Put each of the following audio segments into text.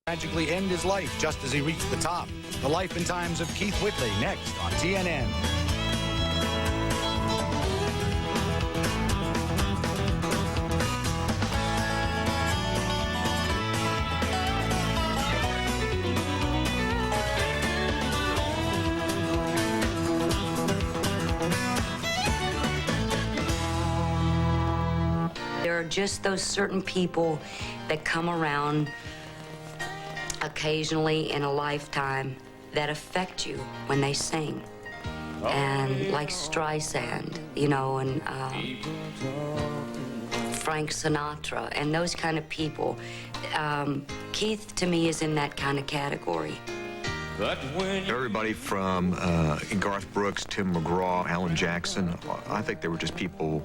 tragically end his life just as he reached the top. The life and times of Keith Whitley next on TNN. There are just those certain people that come around occasionally in a lifetime that affect you when they sing. And like Streisand, you know, and Frank Sinatra, and those kind of people. Keith, to me, is in that kind of category. Everybody from Garth Brooks, Tim McGraw, Alan Jackson, I think they were just people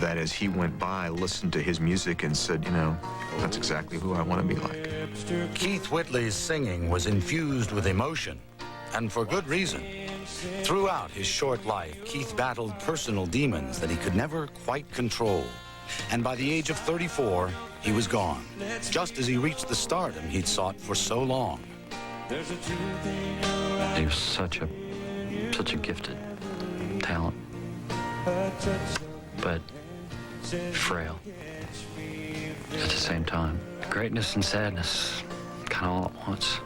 that as he went by, listened to his music and said, you know, that's exactly who I want to be like. Keith Whitley's singing was infused with emotion, and for good reason. Throughout his short life, Keith battled personal demons that he could never quite control. And by the age of 34, he was gone, just as he reached the stardom he'd sought for so long. He was such a gifted talent, but frail at the same time. Greatness and sadness, kind of all at once.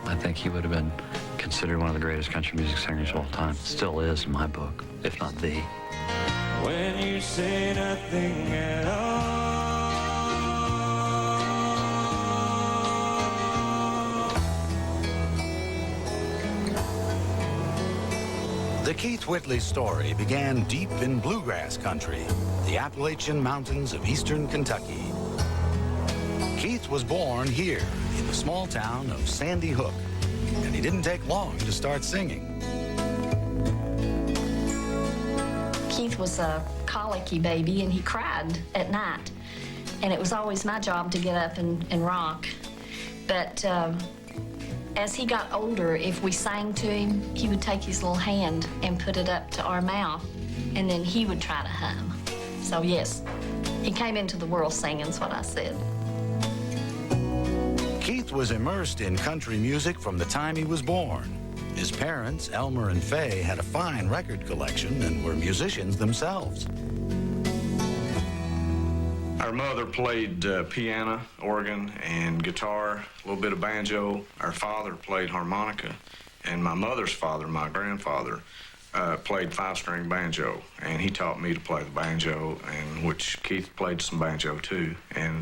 I think he would have been considered one of the greatest country music singers of all time. Still is in my book, if not the. When you say nothing at all. The Keith Whitley story began deep in bluegrass country, the Appalachian Mountains of eastern Kentucky. Keith was born here in the small town of Sandy Hook, and he didn't take long to start singing. Keith was a colicky baby, and he cried at night. And it was always my job to get up and rock. But as he got older, if we sang to him, he would take his little hand and put it up to our mouth, and then he would try to hum. So yes, he came into the world singing, is what I said. Keith was immersed in country music from the time he was born. His parents, Elmer and Fay, had a fine record collection and were musicians themselves. Our mother played piano, organ, and guitar, a little bit of banjo. Our father played harmonica, and my mother's father, my grandfather, played five-string banjo, and he taught me to play the banjo, and which Keith played some banjo too.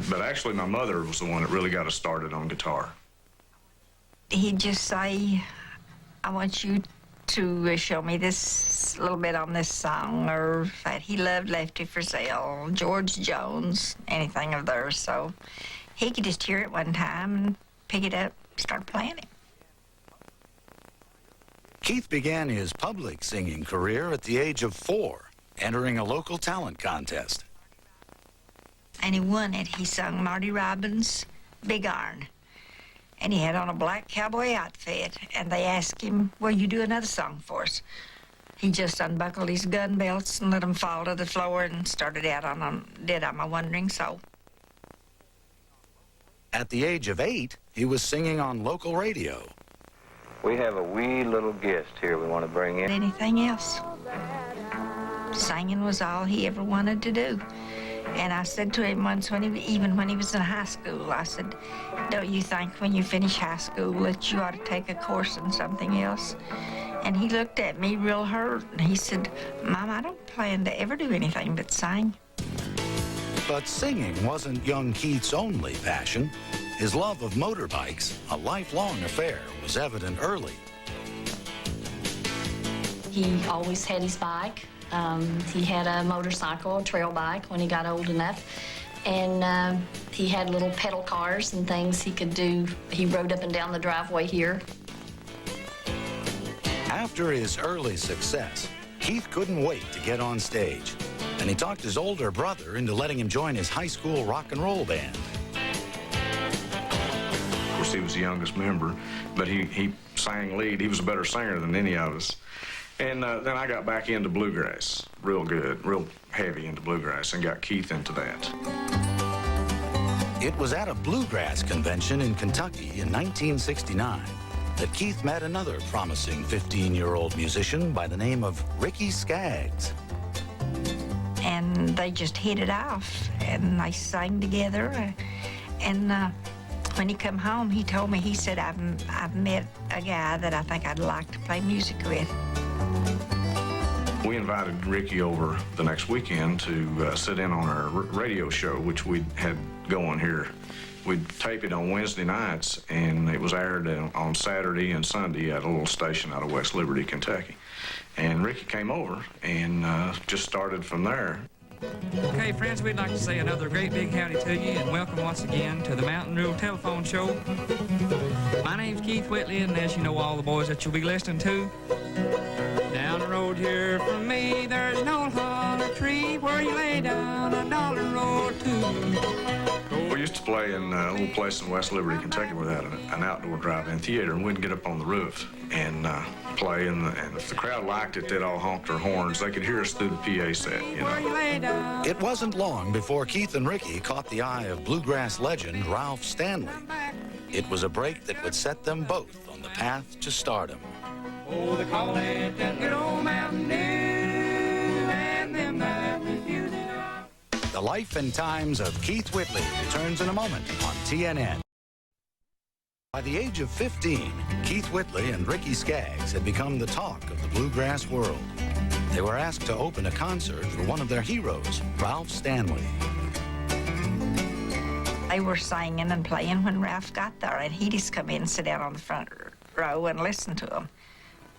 But actually, my mother was the one that really got us started on guitar. He'd just say, I want you to show me this little bit on this song, or that he loved Lefty Frizzell, George Jones, anything of theirs. So he could just hear it one time and pick it up, start playing it. Keith began his public singing career at the age of 4, entering a local talent contest. And he won it. He sung Marty Robbins' Big Iron. And he had on a black cowboy outfit, and they asked him, will you do another song for us? He just unbuckled his gun belts and let them fall to the floor and started out on Did I'm a Wandering Soul. At the age of 8, he was singing on local radio. We have a wee little guest here we want to bring in. Anything else. Singing was all he ever wanted to do. And I said to him once, even when he was in high school, I said, don't you think when you finish high school that you ought to take a course in something else? And he looked at me real hurt, and he said, Mom, I don't plan to ever do anything but sing. But singing wasn't young Keith's only passion. His love of motorbikes, a lifelong affair, was evident early. He always had his bike. He had a motorcycle, a trail bike, when he got old enough. And he had little pedal cars and things he could do. He rode up and down the driveway here. After his early success, Keith couldn't wait to get on stage. And he talked his older brother into letting him join his high school rock and roll band. Of course, he was the youngest member, but he sang lead. He was a better singer than any of us. And then I got back into bluegrass, real good, real heavy into bluegrass, and got Keith into that. It was at a bluegrass convention in Kentucky in 1969 that Keith met another promising 15-year-old musician by the name of Ricky Skaggs. And they just hit it off, and they sang together. And when he come home, he told me, he said, I've met a guy that I think I'd like to play music with. We invited Ricky over the next weekend to sit in on our radio show, which we had going here. We'd tape it on Wednesday nights, and it was aired on Saturday and Sunday at a little station out of West Liberty, Kentucky. And Ricky came over and just started from there. Okay, friends, we'd like to say another great big howdy to you and welcome once again to the Mountain Rural Telephone Show. My name's Keith Whitley, and as you know, all the boys that you'll be listening to. Down the road here from me, there's an old holler tree where you lay down $1 or $2. We used to play in a little place in West Liberty, Kentucky, where they had an outdoor drive-in theater, and we'd get up on the roof and play, and if the crowd liked it, they'd all honk their horns. They could hear us through the PA set, you know. It wasn't long before Keith and Ricky caught the eye of bluegrass legend Ralph Stanley. It was a break that would set them both on the path to stardom. Oh, they call it that good old Mountain Dew, and them that refuse it. The life and times of Keith Whitley returns in a moment on TNN. By the age of 15, Keith Whitley and Ricky Skaggs had become the talk of the bluegrass world. They were asked to open a concert for one of their heroes, Ralph Stanley. They were singing and playing when Ralph got there, and he just come in and sit down on the front row and listen to them.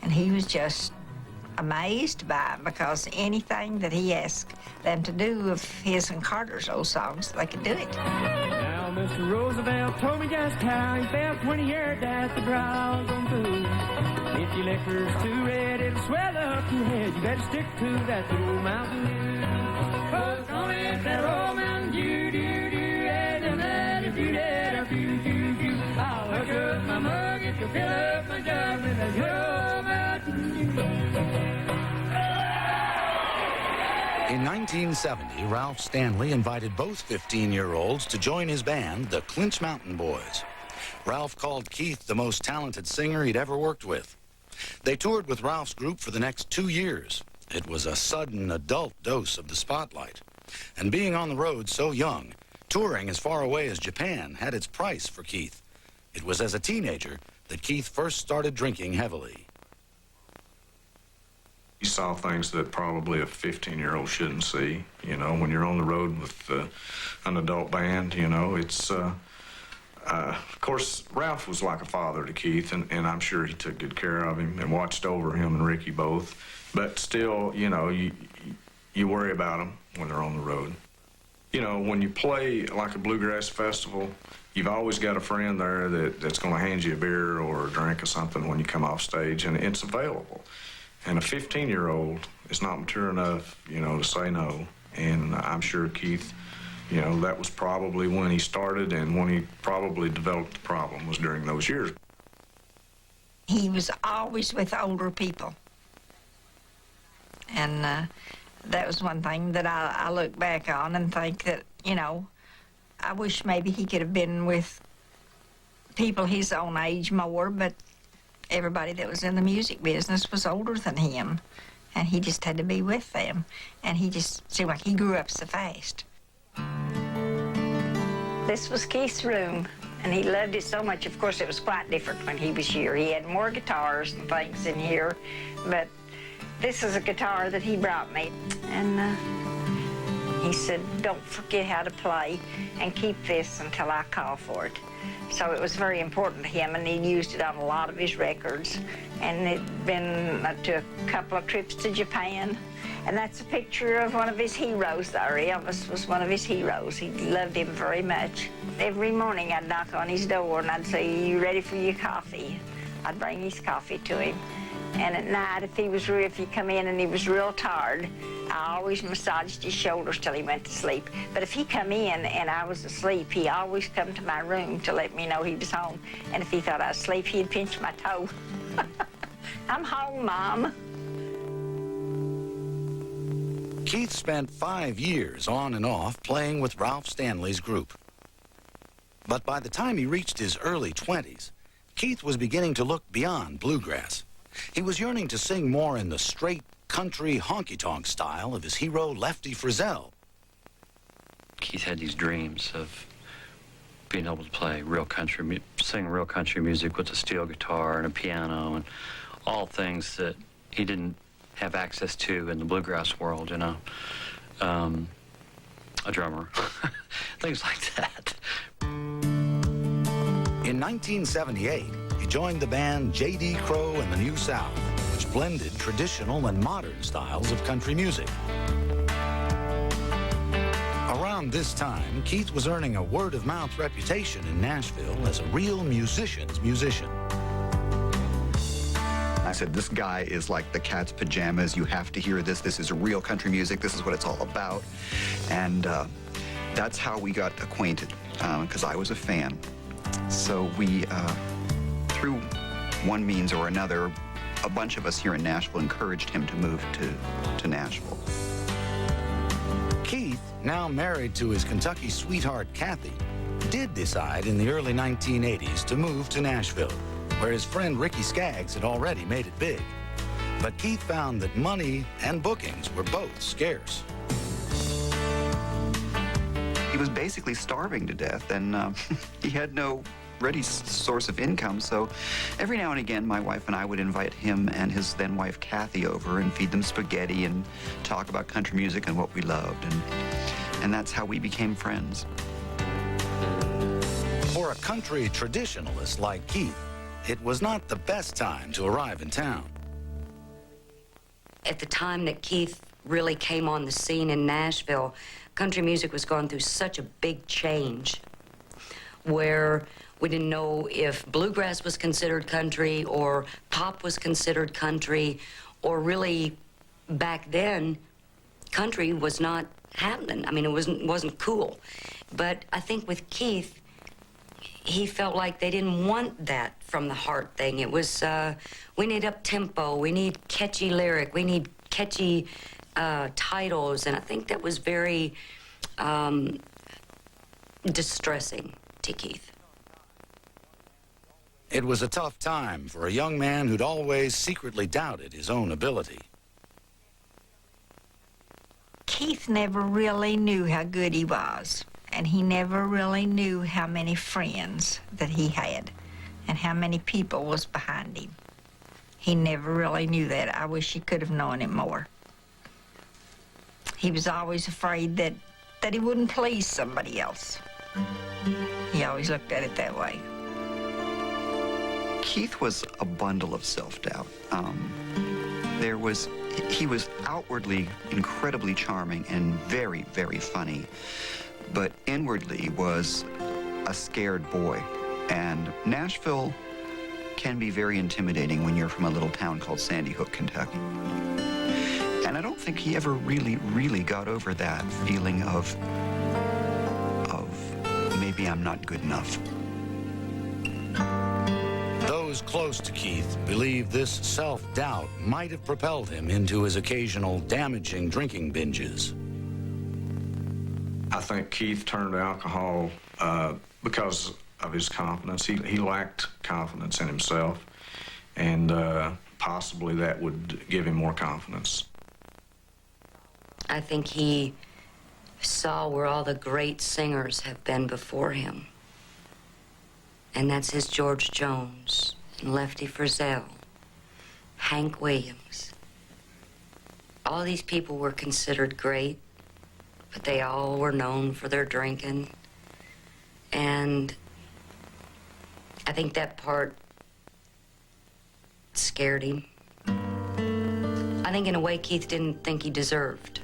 And he was just amazed by them, because anything that he asked them to do of his and Carter's old songs, they could do it. Now, Mr. Roosevelt told me just how he felt when he heard that the brows on food. If your liquor's too red, it'll swell up your head. You better stick to that good old Mountain Dew. 'Cause on it, that old Mountain Dew, and that if you did a few, I'll hook up my mug if you fill up my jug with a good old Mountain Dew. In 1970, Ralph Stanley invited both 15-year-olds to join his band, the Clinch Mountain Boys. Ralph called Keith the most talented singer he'd ever worked with. They toured with Ralph's group for the next 2 years. It was a sudden adult dose of the spotlight. And being on the road so young, touring as far away as Japan had its price for Keith. It was as a teenager that Keith first started drinking heavily. You saw things that probably a 15-year-old shouldn't see. You know, when you're on the road with an adult band, you know, it's... of course, Ralph was like a father to Keith, and I'm sure he took good care of him and watched over him and Ricky both. But still, you know, you worry about them when they're on the road. You know, when you play like a bluegrass festival, you've always got a friend there that's going to hand you a beer or a drink or something when you come off stage, and it's available. And a 15-year-old is not mature enough, you know, to say no. And I'm sure Keith, you know, that was probably when he started, and when he probably developed the problem was during those years. He was always with older people. And that was one thing that I look back on and think that, you know, I wish maybe he could have been with people his own age more, but everybody that was in the music business was older than him, and he just had to be with them. And he just seemed like he grew up so fast. This was Keith's room, and he loved it so much. Of course, it was quite different when he was here. He had more guitars and things in here, but this is a guitar that he brought me. And he said, don't forget how to play, and keep this until I call for it. So it was very important to him, and he used it on a lot of his records. And it'd been to a couple of trips to Japan. And that's a picture of one of his heroes there. Elvis was one of his heroes. He loved him very much. Every morning I'd knock on his door and I'd say, "Are you ready for your coffee?" I'd bring his coffee to him. And at night, if he come in and he was real tired, I always massaged his shoulders till he went to sleep. But if he come in and I was asleep, he always come to my room to let me know he was home. And if he thought I was asleep, he'd pinch my toe. "I'm home, Mom." Keith spent 5 years on and off playing with Ralph Stanley's group. But by the time he reached his early 20s, Keith was beginning to look beyond bluegrass. He was yearning to sing more in the straight country honky-tonk style of his hero Lefty Frizzell. Keith had these dreams of being able to play real country, sing real country music with a steel guitar and a piano and all things that he didn't have access to in the bluegrass world, you know. A drummer, things like that. In 1978, he joined the band J.D. Crowe and the New South, which blended traditional and modern styles of country music. Around this time, Keith was earning a word-of-mouth reputation in Nashville as a real musician's musician. I said, this guy is like the cat's pajamas. You have to hear this. This is real country music. This is what it's all about. And that's how we got acquainted, because I was a fan. So we, through one means or another, a bunch of us here in Nashville encouraged him to move to Nashville. Keith, now married to his Kentucky sweetheart Kathy, did decide in the early 1980s to move to Nashville, where his friend Ricky Skaggs had already made it big. But Keith found that money and bookings were both scarce. He was basically starving to death, and he had no ready source of income, so every now and again my wife and I would invite him and his then wife Kathy over and feed them spaghetti and talk about country music and what we loved, and that's how we became friends. For a country traditionalist like Keith, it was not the best time to arrive in town. At the time that Keith really came on the scene in Nashville, country music was going through such a big change where we didn't know if bluegrass was considered country or pop was considered country, or really back then, country was not happening. I mean, it wasn't cool. But I think with Keith, he felt like they didn't want that from the heart thing. It was, we need up-tempo, we need catchy lyric, we need catchy titles, and I think that was very distressing to Keith. It was a tough time for a young man who'd always secretly doubted his own ability. Keith never really knew how good he was, and he never really knew how many friends that he had and how many people was behind him. He never really knew that. I wish he could have known it more. He was always afraid that he wouldn't please somebody else. He always looked at it that way. Keith was a bundle of self-doubt. He was outwardly incredibly charming and very, very funny, but inwardly was a scared boy. And Nashville can be very intimidating when you're from a little town called Sandy Hook, Kentucky. And I don't think he ever really got over that feeling of maybe I'm not good enough. Those close to Keith believe this self-doubt might have propelled him into his occasional damaging drinking binges. I think Keith turned to alcohol because of his confidence. He lacked confidence in himself, and possibly that would give him more confidence. I think he saw where all the great singers have been before him. And that's his George Jones, and Lefty Frizzell, Hank Williams. All these people were considered great, but they all were known for their drinking. And I think that part scared him. I think in a way Keith didn't think he deserved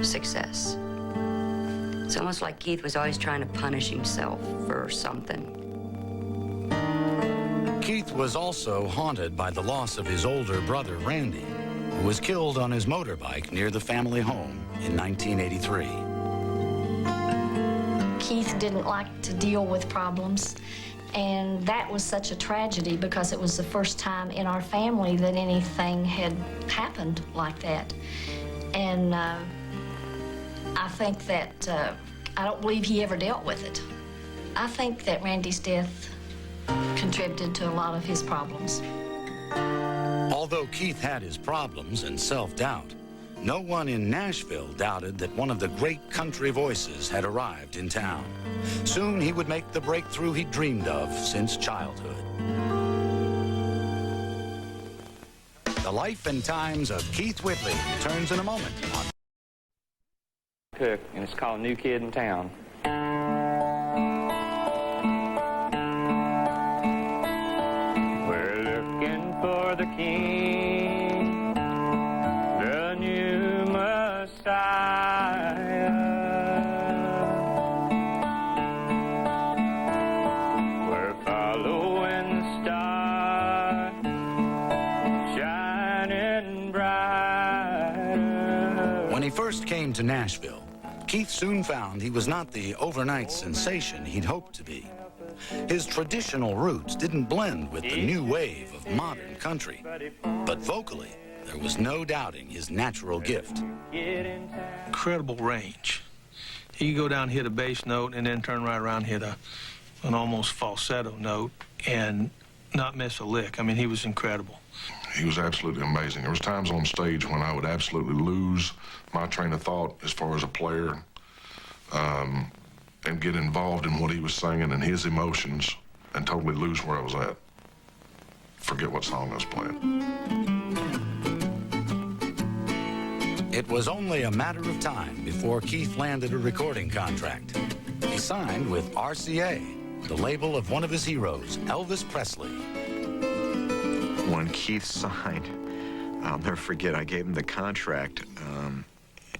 success. It's almost like Keith was always trying to punish himself for something. Keith was also haunted by the loss of his older brother, Randy, who was killed on his motorbike near the family home in 1983. Keith didn't like to deal with problems, and that was such a tragedy because it was the first time in our family that anything had happened like that. And I think that I don't believe he ever dealt with it. I think that Randy's death contributed to a lot of his problems. Although Keith had his problems and self-doubt, no one in Nashville doubted that one of the great country voices had arrived in town. Soon he would make the breakthrough he dreamed of since childhood. The life and times of Keith Whitley returns in a moment on Cook, and it's called New Kid in Town. We're looking for the King, the new Messiah. We're following the star, shining bright. When he first came to Nashville, Keith soon found he was not the overnight sensation he'd hoped to be. His traditional roots didn't blend with the new wave of modern country. But vocally, there was no doubting his natural gift. Incredible range. He could go down and hit a bass note and then turn right around and hit an almost falsetto note and not miss a lick. I mean, he was incredible. He was absolutely amazing. There was times on stage when I would absolutely lose my train of thought as far as a player, and get involved in what he was singing and his emotions and totally lose where I was at. Forget what song I was playing. It was only a matter of time before Keith landed a recording contract. He signed with RCA, the label of one of his heroes, Elvis Presley. When Keith signed, I'll never forget, I gave him the contract,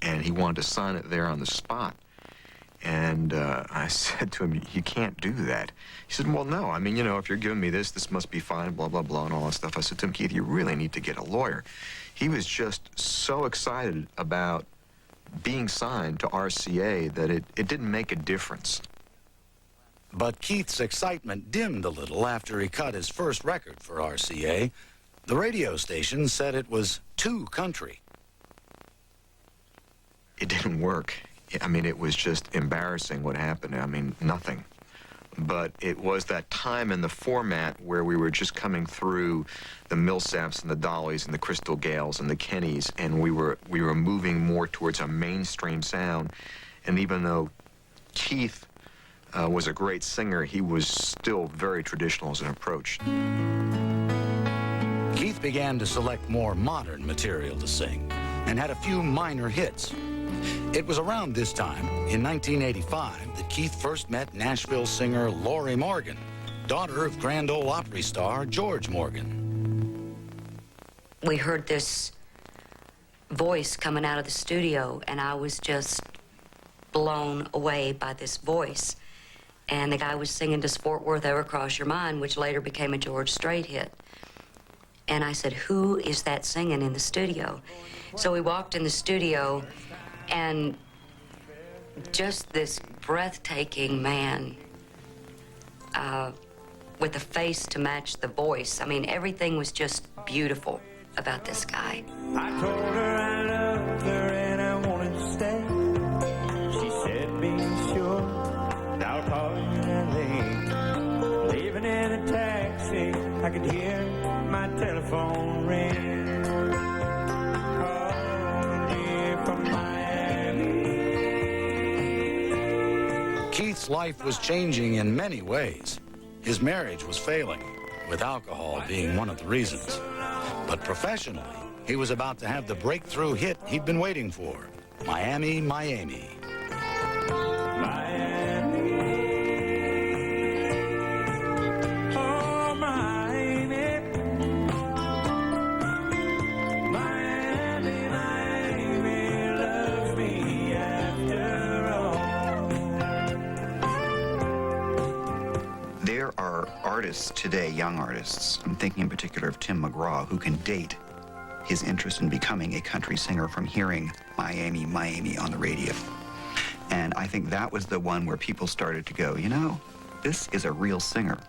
and he wanted to sign it there on the spot. And I said to him, you can't do that. He said, well, no. I mean, you know, if you're giving me this must be fine, blah, blah, blah, and all that stuff. I said to him, Keith, you really need to get a lawyer. He was just so excited about being signed to RCA that it didn't make a difference. But Keith's excitement dimmed a little after he cut his first record for RCA. The radio station said it was too country. It didn't work. I mean, it was just embarrassing what happened. I mean, nothing. But it was that time in the format where we were just coming through the Millsaps and the Dollies and the Crystal Gales and the Kennys, and we were moving more towards a mainstream sound. And even though Keith was a great singer, he was still very traditional as an approach. Keith began to select more modern material to sing and had a few minor hits. It was around this time, in 1985, that Keith first met Nashville singer Lorrie Morgan, daughter of Grand Ole Opry star George Morgan. We heard this voice coming out of the studio, and I was just blown away by this voice. And the guy was singing "Does Fort Worth Ever Cross Your Mind," which later became a George Strait hit. And I said, who is that singing in the studio? So we walked in the studio, and just this breathtaking man with a face to match the voice. I mean, everything was just beautiful about this guy. I told her I loved her and I wanted to stay. She said, be sure, and I'll call you in LA. Leaving in a taxi, I could hear my telephone ring. Keith's life was changing in many ways. His marriage was failing, with alcohol being one of the reasons. But professionally, he was about to have the breakthrough hit he'd been waiting for, Miami, Miami. There are artists today, young artists, I'm thinking in particular of Tim McGraw, who can date his interest in becoming a country singer from hearing Miami, Miami on the radio. And I think that was the one where people started to go, you know, this is a real singer.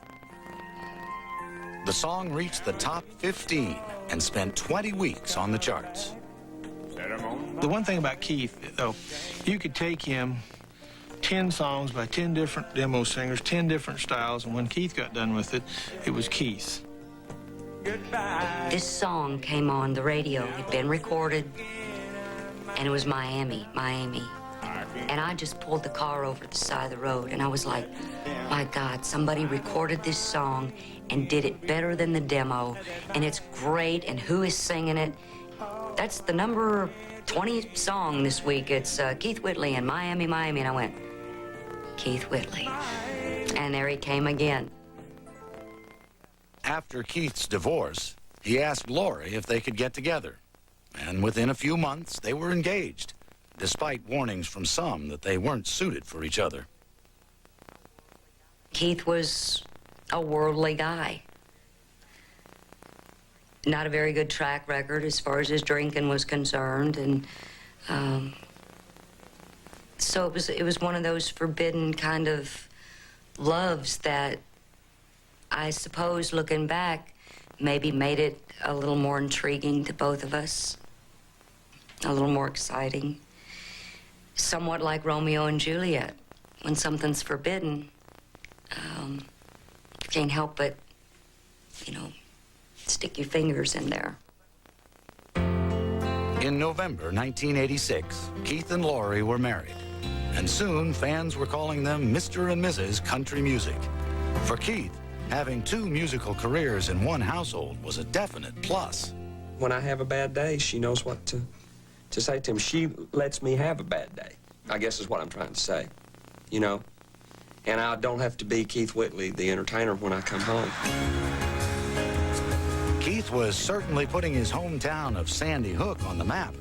The song reached the top 15 and spent 20 weeks on the charts. The one thing about Keith, though, you could take him 10 songs by 10 different demo singers, 10 different styles, and when Keith got done with it, it was Keith. This song came on the radio. It'd been recorded, and it was Miami, Miami. And I just pulled the car over to the side of the road, and I was like, my God, somebody recorded this song and did it better than the demo, and it's great, and who is singing it? That's the number 20 song this week. It's Keith Whitley and Miami, Miami. And I went, Keith Whitley. And there he came again. After Keith's divorce, he asked Laurie if they could get together. And within a few months, they were engaged, despite warnings from some that they weren't suited for each other. Keith was a worldly guy. Not a very good track record as far as his drinking was concerned, and so it was one of those forbidden kind of loves that I suppose, looking back, maybe made it a little more intriguing to both of us, a little more exciting. Somewhat like Romeo and Juliet. When something's forbidden, you can't help but, stick your fingers in there. In November 1986, Keith and Laurie were married, and soon fans were calling them Mr. and Mrs. Country Music. For Keith, having two musical careers in one household was a definite plus. When I have a bad day, she knows what to say to him. She lets me have a bad day, I guess is what I'm trying to say, And I don't have to be Keith Whitley, the entertainer, when I come home. Keith was certainly putting his hometown of Sandy Hook on the map.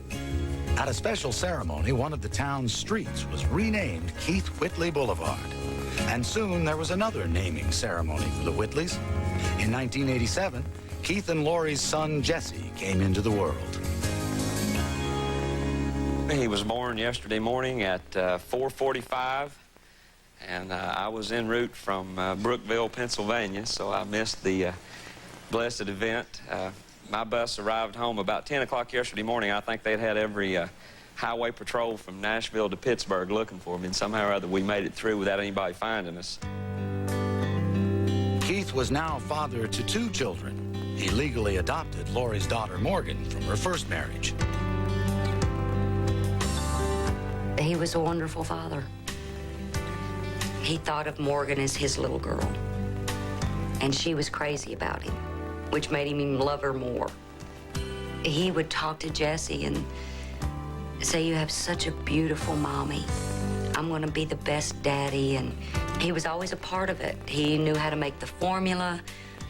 At a special ceremony, one of the town's streets was renamed Keith Whitley Boulevard. And soon there was another naming ceremony for the Whitleys. In 1987, Keith and Laurie's son, Jesse, came into the world. He was born yesterday morning at 4:45, and I was en route from Brookville, Pennsylvania, so I missed the blessed event. My bus arrived home about 10 o'clock yesterday morning. I think they'd had every highway patrol from Nashville to Pittsburgh looking for me, and somehow or other we made it through without anybody finding us. Keith was now father to two children. He legally adopted Laurie's daughter, Morgan, from her first marriage. He was a wonderful father. He thought of Morgan as his little girl, and she was crazy about him, which made him even love her more. He would talk to Jesse and say, you have such a beautiful mommy. I'm going to be the best daddy. And he was always a part of it. He knew how to make the formula.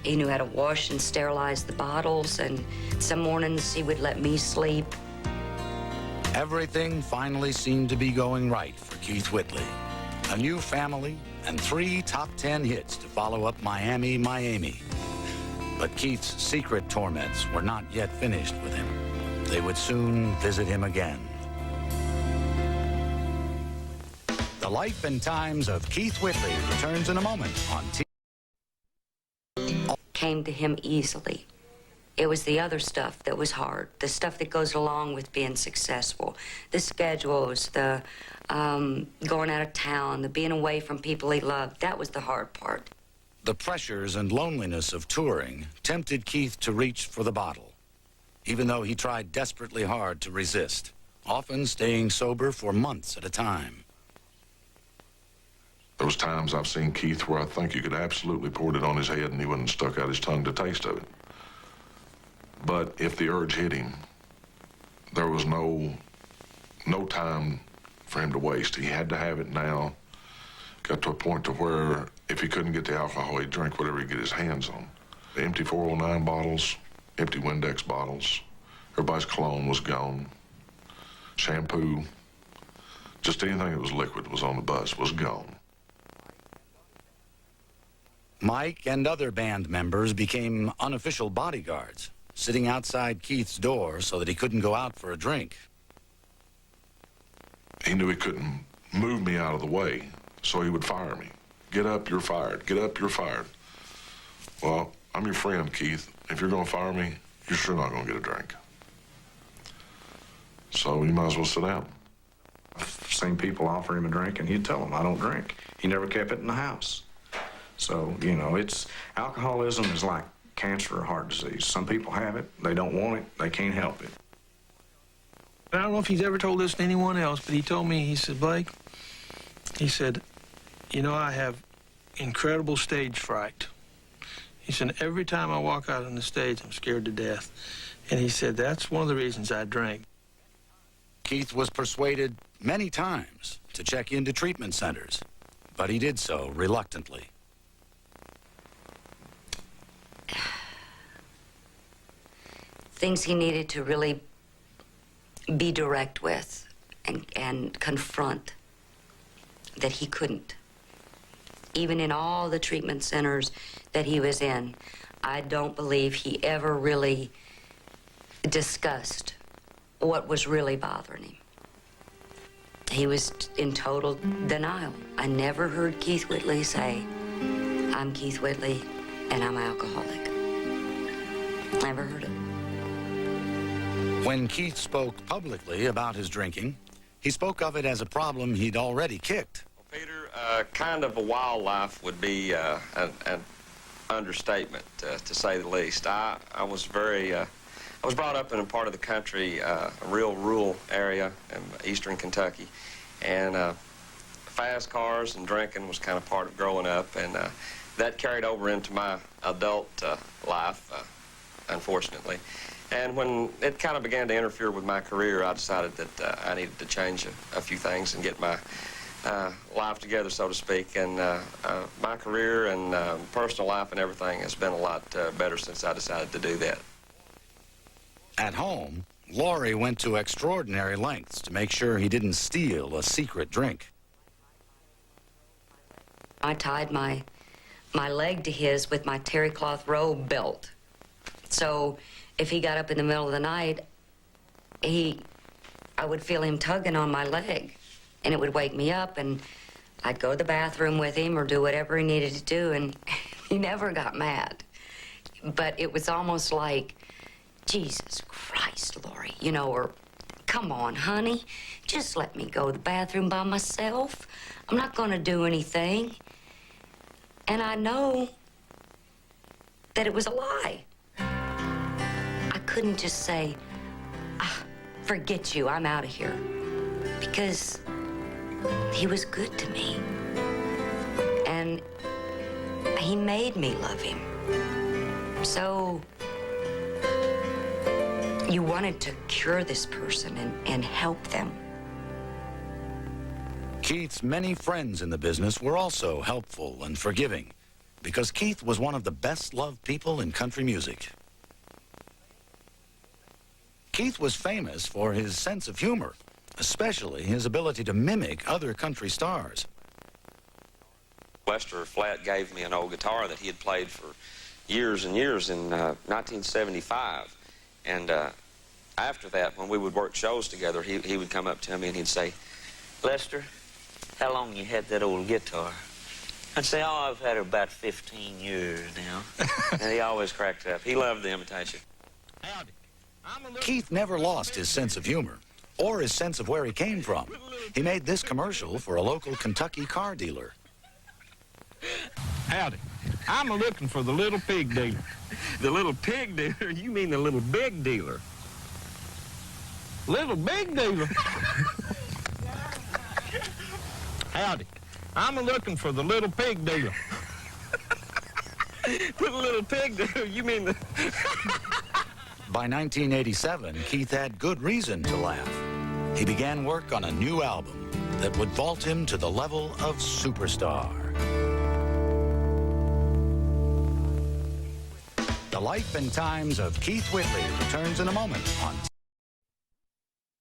He knew how to wash and sterilize the bottles. And some mornings he would let me sleep. Everything finally seemed to be going right for Keith Whitley. A new family and 3 top 10 hits to follow up Miami, Miami. But Keith's secret torments were not yet finished with him. They would soon visit him again. The life and times of Keith Whitley returns in a moment on TV. Came to him easily. It was the other stuff that was hard, the stuff that goes along with being successful, the schedules, the going out of town, the being away from people he loved. That was the hard part. The pressures and loneliness of touring tempted Keith to reach for the bottle, even though he tried desperately hard to resist, often staying sober for months at a time. There was times I've seen Keith where I think you could absolutely pour it on his head and he wouldn't have stuck out his tongue to taste of it. But if the urge hit him, there was no time for him to waste. He had to have it now. Got to a point to where if he couldn't get the alcohol, he'd drink whatever he could get his hands on. The empty 409 bottles, empty Windex bottles, everybody's cologne was gone. Shampoo, just anything that was liquid was on the bus, was gone. Mike and other band members became unofficial bodyguards, sitting outside Keith's door so that he couldn't go out for a drink. He knew he couldn't move me out of the way, so he would fire me. Get up, you're fired. Get up, you're fired. Well, I'm your friend, Keith. If you're going to fire me, you're sure not going to get a drink. So you might as well sit down. seen people offer him a drink, and he'd tell them, I don't drink. He never kept it in the house. So, you know, alcoholism is like cancer or heart disease. Some people have it, they don't want it, they can't help it. I don't know if he's ever told this to anyone else, but he told me, he said, Blake, he said, you know, I have incredible stage fright. He said, every time I walk out on the stage, I'm scared to death. And he said, that's one of the reasons I drink. Keith was persuaded many times to check into treatment centers, but he did so reluctantly. Things he needed to really be direct with and confront that he couldn't. Even in all the treatment centers that he was in, I don't believe he ever really discussed what was really bothering him. He was in total denial. I never heard Keith Whitley say, I'm Keith Whitley and I'm alcoholic. Never heard it. When Keith spoke publicly about his drinking, he spoke of it as a problem he'd already kicked. Well, Peter, kind of a wild life would be an understatement, to say the least. I was brought up in a part of the country, a real rural area in eastern Kentucky, and fast cars and drinking was kind of part of growing up, and that carried over into my adult life, unfortunately. And when it kind of began to interfere with my career, I decided that I needed to change a few things and get my life together, so to speak. And my career and personal life and everything has been a lot better since I decided to do that. At home, Laurie went to extraordinary lengths to make sure he didn't steal a secret drink. I tied my leg to his with my terry cloth robe belt. So if he got up in the middle of the night, I would feel him tugging on my leg, and it would wake me up, and I'd go to the bathroom with him or do whatever he needed to do, and he never got mad. But it was almost like, Jesus Christ, Laurie, you know, or come on, honey, just let me go to the bathroom by myself. I'm not going to do anything. And I know that it was a lie. I couldn't just say, forget you, I'm out of here. Because he was good to me. And he made me love him. So you wanted to cure this person and help them. Keith's many friends in the business were also helpful and forgiving, because Keith was one of the best-loved people in country music. Keith was famous for his sense of humor, especially his ability to mimic other country stars. Lester Flatt gave me an old guitar that he had played for years and years in 1975. And after that, when we would work shows together, he would come up to me and he'd say, Lester, how long you had that old guitar? I'd say, oh, I've had it about 15 years now. And he always cracked up. He loved the imitation. Keith never lost his sense of humor or his sense of where he came from. He made this commercial for a local Kentucky car dealer. Howdy. I'm looking for the little pig dealer. The little pig dealer? You mean the little big dealer? Little big dealer? Howdy. I'm looking for the little pig dealer. The little pig dealer? You mean the... By 1987, Keith had good reason to laugh. He began work on a new album that would vault him to the level of superstar. The life and times of Keith Whitley returns in a moment on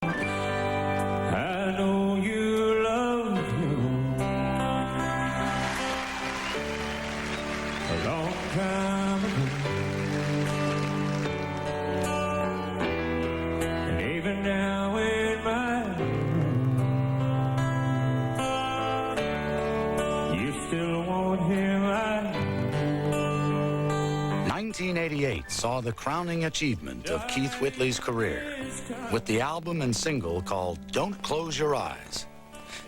I know you love him a long time ago, and even now in my room, you still want him. 1988 saw the crowning achievement of Keith Whitley's career with the album and single called Don't Close Your Eyes.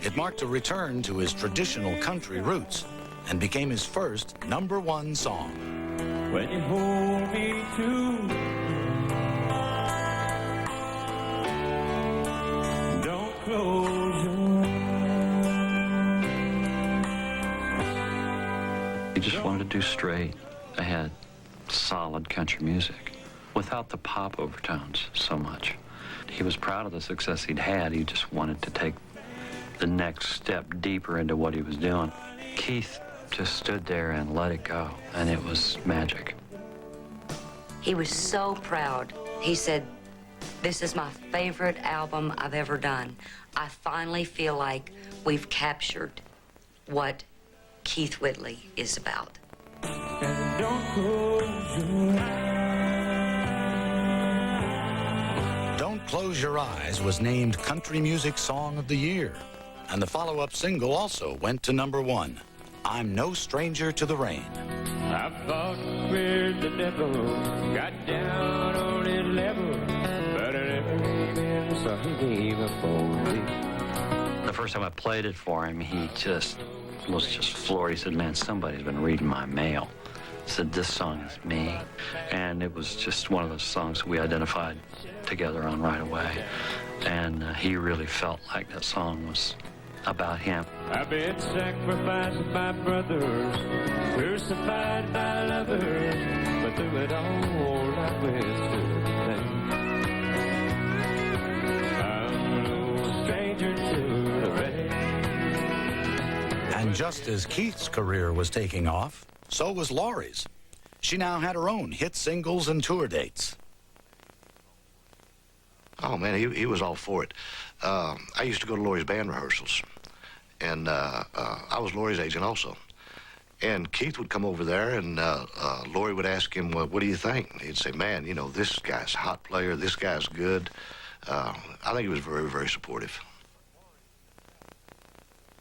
It marked a return to his traditional country roots and became his first #1 song. When you hold me too, don't close your eyes. He just wanted to do straight ahead, solid country music without the pop overtones so much. He was proud of the success he'd had. He just wanted to take the next step deeper into what he was doing. Keith just stood there and let it go, and it was magic. He was so proud. He said, "This is my favorite album I've ever done. I finally feel like we've captured what Keith Whitley is about." And don't close your eyes. Don't Close Your Eyes was named Country Music Song of the Year, and the follow-up single also went to #1, I'm No Stranger to the Rain. I fought with the devil, got down on his level, but I never gave in, so he gave up on me. The first time I played it for him, he was just floored. He said, "Man, somebody's been reading my mail." He said, "This song is me." And it was just one of those songs we identified together on right away. And he really felt like that song was about him. I've been sacrificed by brothers, crucified by lovers, but through it all I withstood the pain. I'm no stranger to the rain. And just as Keith's career was taking off, so was Laurie's. She now had her own hit singles and tour dates. Oh, man, he was all for it. I used to go to Laurie's band rehearsals, and I was Laurie's agent also. And Keith would come over there, and Laurie would ask him, well, what do you think? He'd say, man, you know, this guy's a hot player, this guy's good. I think he was very, very supportive.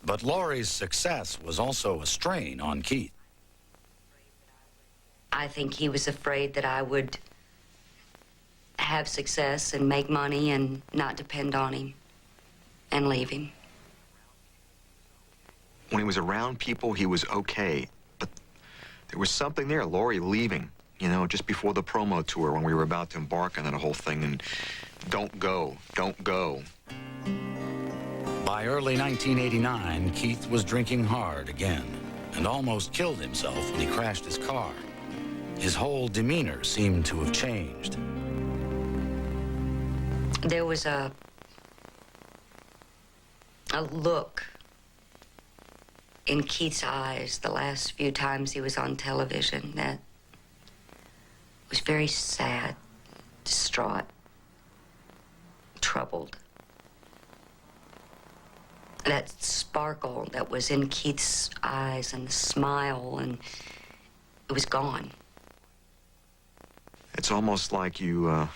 But Laurie's success was also a strain on Keith. I think he was afraid that I would have success and make money and not depend on him and leave him. When he was around people, he was okay, but there was something there. Laurie leaving, you know, just before the promo tour when we were about to embark on that whole thing, and don't go, don't go. By early 1989, Keith was drinking hard again and almost killed himself when he crashed his car. His whole demeanor seemed to have changed. There was a look in Keith's eyes the last few times he was on television that was very sad, distraught, troubled. That sparkle that was in Keith's eyes and the smile, and it was gone. It's almost like you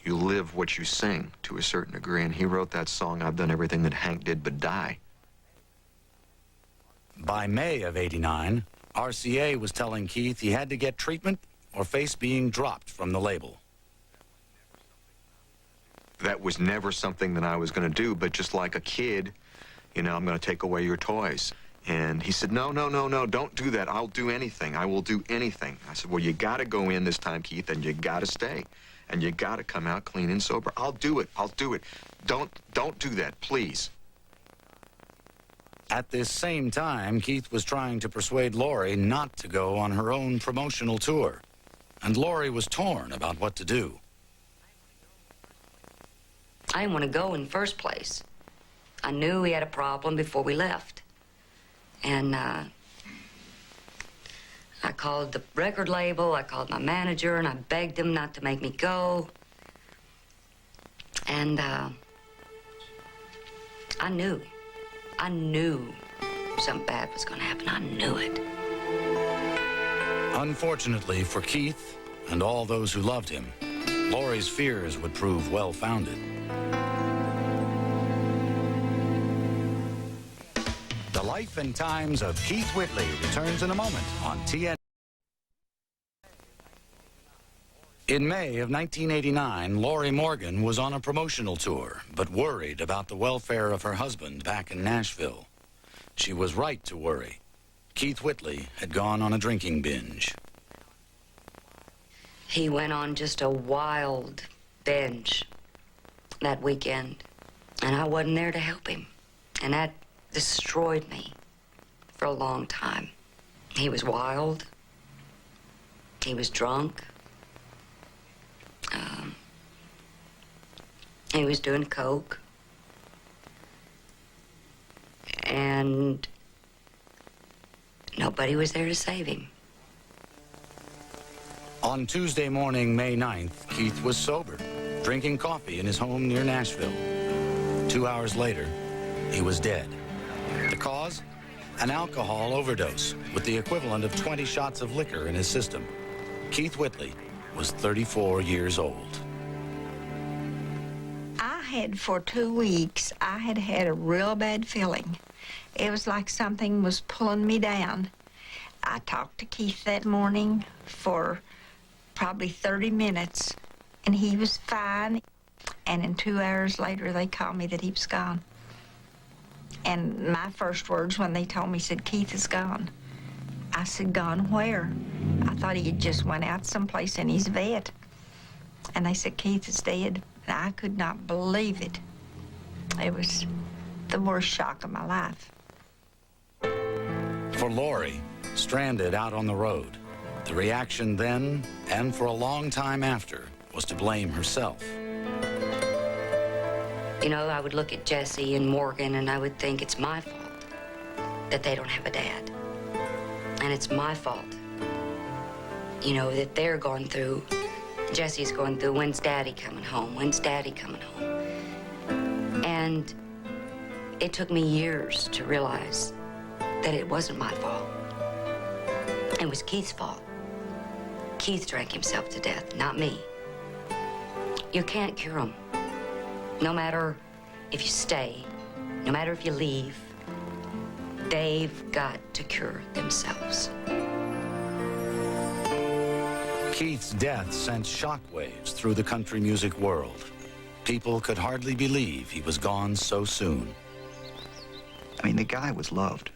live what you sing to a certain degree, and he wrote that song, I've Done Everything That Hank Did But Die. By May of '89, RCA was telling Keith he had to get treatment or face being dropped from the label. That was never something that I was going to do, but just like a kid, you know, I'm going to take away your toys. And he said, no, no, no, no, don't do that. I'll do anything. I will do anything. I said, well, you got to go in this time, Keith, and you got to stay. And you got to come out clean and sober. I'll do it. I'll do it. Don't do that, please. At this same time, Keith was trying to persuade Laurie not to go on her own promotional tour. And Laurie was torn about what to do. I didn't want to go in the first place. I knew he had a problem before we left. And I called the record label, I called my manager, and I begged them not to make me go. And I knew something bad was going to happen. I knew it. Unfortunately for Keith and all those who loved him, Laurie's fears would prove well-founded. The Life and Times of Keith Whitley returns in a moment on TN. In May of 1989, Lori Morgan was on a promotional tour, but worried about the welfare of her husband back in Nashville. She was right to worry. Keith Whitley had gone on a drinking binge. He went on just a wild binge that weekend, and I wasn't there to help him. And that destroyed me for a long time. He was wild. He was drunk. He was doing coke. And nobody was there to save him. On Tuesday morning, May 9th, Keith was sober, drinking coffee in his home near Nashville. 2 hours later, he was dead. The cause? An alcohol overdose with the equivalent of 20 shots of liquor in his system. Keith Whitley was 34 years old. For 2 weeks, I had a real bad feeling. It was like something was pulling me down. I talked to Keith that morning for probably 30 minutes, and he was fine. And in 2 hours later, they called me that he was gone. And my first words when they told me, said, Keith is gone. I said, gone where? I thought he had just went out someplace in his vet. And they said, Keith is dead. And I could not believe it. It was the worst shock of my life. For Lori, stranded out on the road, the reaction then, and for a long time after, was to blame herself. You know, I would look at Jesse and Morgan, and I would think it's my fault that they don't have a dad. And it's my fault, you know, that they're going through, Jesse's going through, when's Daddy coming home? When's Daddy coming home? And it took me years to realize that it wasn't my fault. It was Keith's fault. Keith drank himself to death, not me. You can't cure them. No matter if you stay, no matter if you leave, they've got to cure themselves. Keith's death sent shockwaves through the country music world. People could hardly believe he was gone so soon. I mean, the guy was loved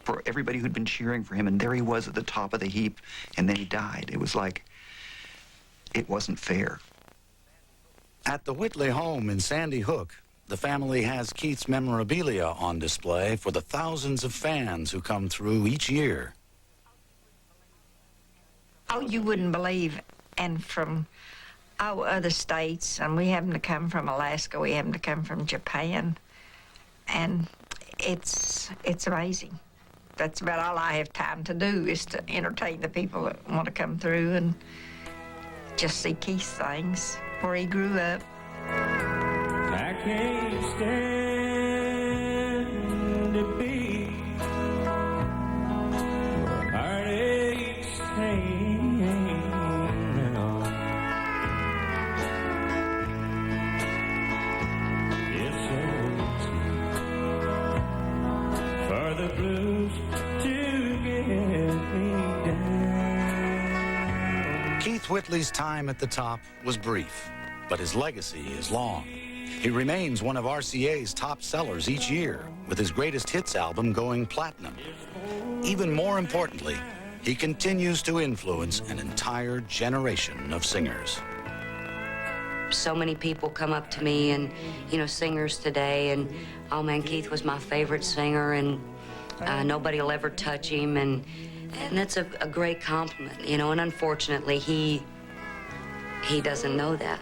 for everybody who'd been cheering for him, and there he was at the top of the heap, and then he died. It was like, it wasn't fair. At the Whitley home in Sandy Hook, the family has Keith's memorabilia on display for the thousands of fans who come through each year. Oh, you wouldn't believe. And from other states, and we happen to come from Alaska, we happen to come from Japan, and it's amazing. That's about all I have time to do, is to entertain the people that want to come through and just see Keith's things, where he grew up. I can't stand to be heartache's hanging on. It's so easy for the blues to get me down. Keith Whitley's time at the top was brief, but his legacy is long. He remains one of RCA's top sellers each year, with his greatest hits album going platinum. Even more importantly, he continues to influence an entire generation of singers. So many people come up to me and, you know, singers today, and, oh man, Keith was my favorite singer, and nobody will ever touch him, and that's a great compliment, you know, and unfortunately, he doesn't know that.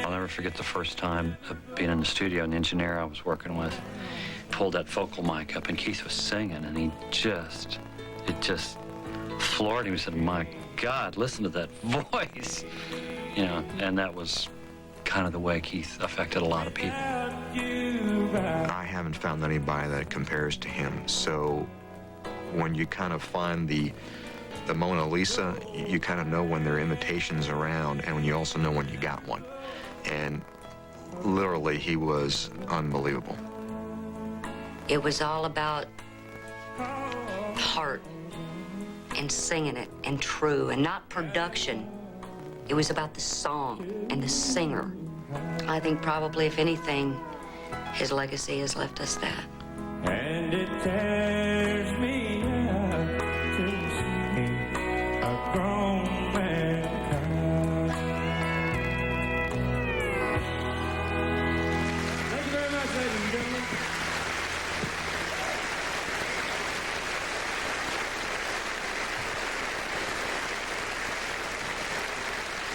I'll never forget the first time of being in the studio, and the engineer I was working with pulled that vocal mic up, and Keith was singing, and it just floored him. He said, my God, listen to that voice. You know, and that was kind of the way Keith affected a lot of people. I haven't found anybody that compares to him, so when you kind of find the Mona Lisa, you kind of know when there are imitations around, and when you also know when you got one. And literally, he was unbelievable. It was all about heart and singing it and true, and not production. It was about the song and the singer. I think probably, if anything, his legacy has left us that. And it tears me out to see a grown man cry. Thank you very much, ladies and gentlemen.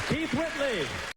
Keith Whitley.